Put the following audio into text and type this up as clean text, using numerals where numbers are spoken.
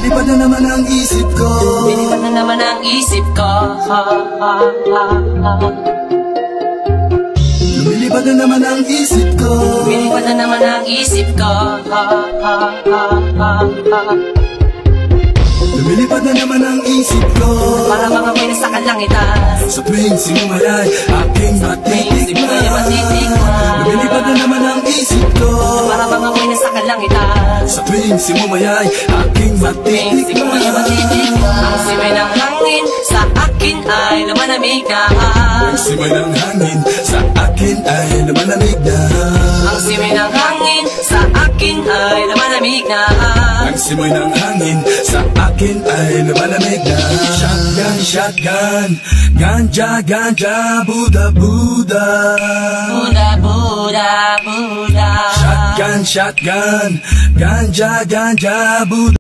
Lumilipad na naman ang isip ko. Lumilipad na naman ang isip ko. Lumilipad na naman ang isip ko. Lumilipad na naman ang isip ko. Lumilipad na naman ang isip ko. Para mga may nasa kalangitan. Sa tuwing sinumayay aking matitikman. Lumilipad na naman ang isip ko. Para mga may nasa kalangitan. Sa tuwing sinumayay aking matitikman. Ang simay ng hangin sa akin ay lumalamig na. Ang simay ng hangin sa akin ay lumalamig na. Ang simay ng hangin sa akin ay lumalamig na. Ang simoy ng hangin sa akin ay lumalamig na. Shotgun, shotgun, ganja, ganja, Buddha, Buddha. Buddha, Buddha, Buddha. Shotgun, shotgun, ganja, ganja, Buddha.